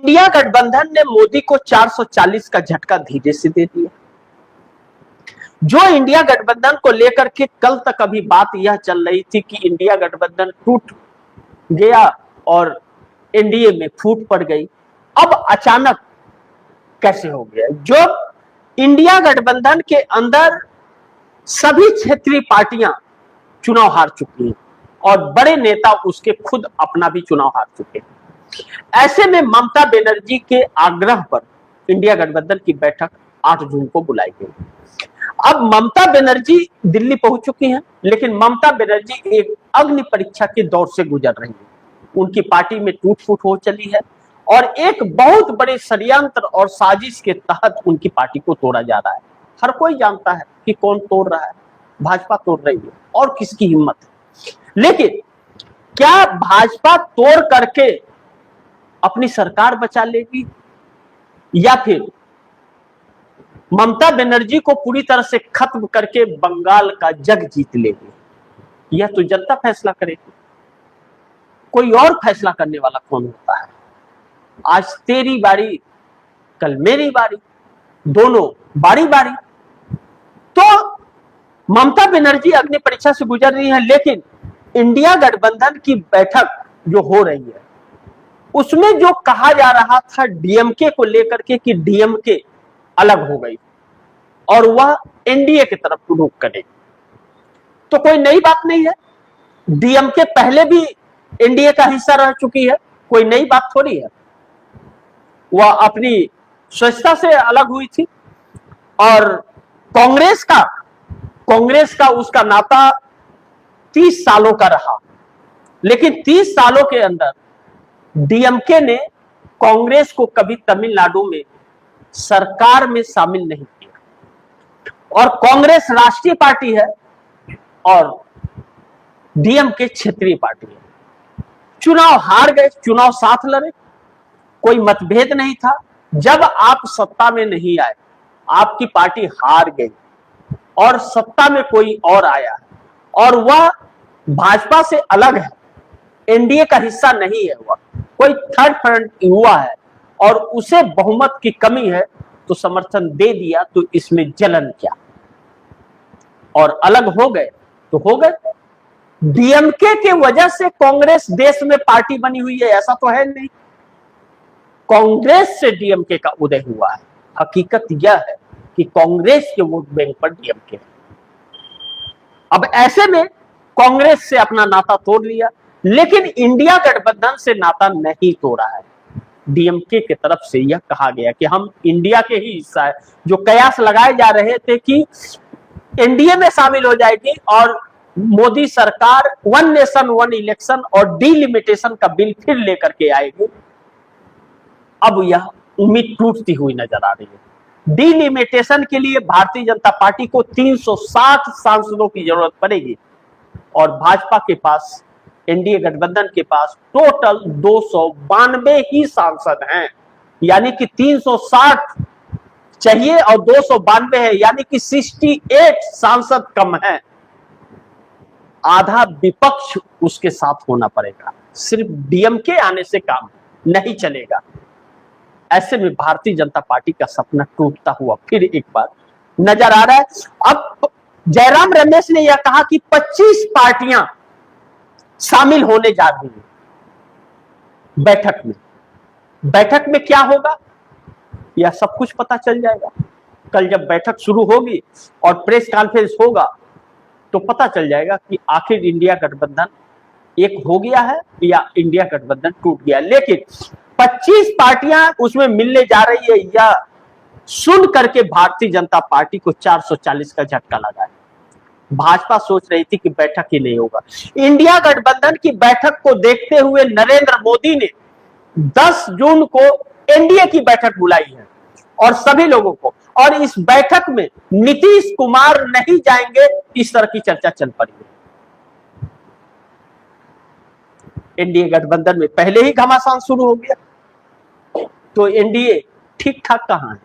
India गठबंधन ने मोदी को 440 का झटका धीरे से दे दिया। जो इंडिया गठबंधन को लेकर के कल तक अभी बात यह चल रही थी कि इंडिया गठबंधन टूट गया और एनडीए में फूट पड़ गई, अब अचानक कैसे हो गया? जो इंडिया गठबंधन के अंदर सभी क्षेत्रीय पार्टियां चुनाव हार चुकी हैं और बड़े नेता उसके खुद अपना भी चुनाव हार चुके हैं। ऐसे में ममता बनर्जी के आग्रह पर इंडिया गठबंधन की बैठक 8 जून को बुलाई गई। अब ममता बनर्जी दिल्ली पहुंच चुकी हैं, लेकिन ममता बनर्जी एक अग्नि परीक्षा के दौर से गुजर रही है। उनकी पार्टी में टूट फूट हो चली है और एक बहुत बड़े षड्यंत्र और साजिश के तहत उनकी पार्टी को तोड़ा जा रहा है। हर कोई जानता है कि कौन तोड़ रहा है, भाजपा तोड़ रही है और किसकी हिम्मत है। लेकिन क्या भाजपा तोड़ करके अपनी सरकार बचा लेगी या फिर ममता बनर्जी को पूरी तरह से खत्म करके बंगाल का जग जीत लेगी? यह तो जनता फैसला करेगी। कोई और फैसला करने वाला कौन होता है? आज तेरी बारी, कल मेरी बारी, दोनों बारी बारी। तो ममता बनर्जी अग्नि परीक्षा से गुजर रही है, लेकिन इंडिया गठबंधन की बैठक जो हो रही है उसमें जो कहा जा रहा था डीएमके को लेकर के कि डीएमके अलग हो गई और वह एनडीए की तरफ रुख करेगी, तो कोई नई बात नहीं है। डीएमके पहले भी एनडीए का हिस्सा रह चुकी है, कोई नई बात थोड़ी है। वह अपनी स्वच्छता से अलग हुई थी और कांग्रेस का उसका नाता 30 सालों का रहा, लेकिन 30 सालों के अंदर डीएमके ने कांग्रेस को कभी तमिलनाडु में सरकार में शामिल नहीं किया और कांग्रेस राष्ट्रीय पार्टी है और डीएमके क्षेत्रीय पार्टी है। चुनाव हार गए, चुनाव साथ लड़े, कोई मतभेद नहीं था। जब आप सत्ता में नहीं आए, आपकी पार्टी हार गई और सत्ता में कोई और आया और वह भाजपा से अलग है, एनडीए का हिस्सा नहीं है, वह कोई थर्ड फ्रंट हुआ है और उसे बहुमत की कमी है तो समर्थन दे दिया, तो इसमें जलन क्या? और अलग हो गए तो हो गए। डीएमके के वजह से कांग्रेस देश में पार्टी बनी हुई है ऐसा तो है नहीं। कांग्रेस से डीएमके का उदय हुआ है। हकीकत यह है कि कांग्रेस के वोट बैंक पर डीएमके है। अब ऐसे में कांग्रेस से अपना नाता तोड़ लिया, लेकिन इंडिया गठबंधन से नाता नहीं तोड़ा है। डीएमके की तरफ से यह कहा गया कि हम इंडिया के ही हिस्सा है। जो कयास लगाए जा रहे थे कि एनडीए में शामिल हो जाएगी और मोदी सरकार वन नेशन वन इलेक्शन और डिलिमिटेशन का बिल फिर लेकर के आएगी, अब यह उम्मीद टूटती हुई नजर आ रही है। डिलिमिटेशन के लिए भारतीय जनता पार्टी को 360 सांसदों की जरूरत पड़ेगी और भाजपा के पास, एनडीए गठबंधन के पास टोटल 292 ही सांसद हैं, यानी कि 360 चाहिए और 292 है, यानी कि 68 सांसद कम है। आधा विपक्ष उसके साथ होना पड़ेगा, सिर्फ डीएमके आने से काम नहीं चलेगा। ऐसे में भारतीय जनता पार्टी का सपना टूटता हुआ फिर एक बार नजर आ रहा है। अब जयराम रमेश ने यह कहा कि 25 पार्टियां शामिल होने जा रही हैं बैठक में। बैठक में क्या होगा यह सब कुछ पता चल जाएगा। कल जब बैठक शुरू होगी और प्रेस कॉन्फ्रेंस होगा तो पता चल जाएगा कि आखिर इंडिया गठबंधन एक हो गया है या इंडिया गठबंधन टूट गया। लेकिन 25 पार्टियां उसमें मिलने जा रही है, यह सुन करके भारतीय जनता पार्टी को 440 का झटका लगा है। भाजपा सोच रही थी कि बैठक ही नहीं होगा। इंडिया गठबंधन की बैठक को देखते हुए नरेंद्र मोदी ने 10 जून को एनडीए की बैठक बुलाई है और सभी लोगों को, और इस बैठक में नीतीश कुमार नहीं जाएंगे, इस तरह की चर्चा चल पड़ी है। एनडीए गठबंधन में पहले ही घमासान शुरू हो गया, तो एनडीए ठीक ठाक कहां है?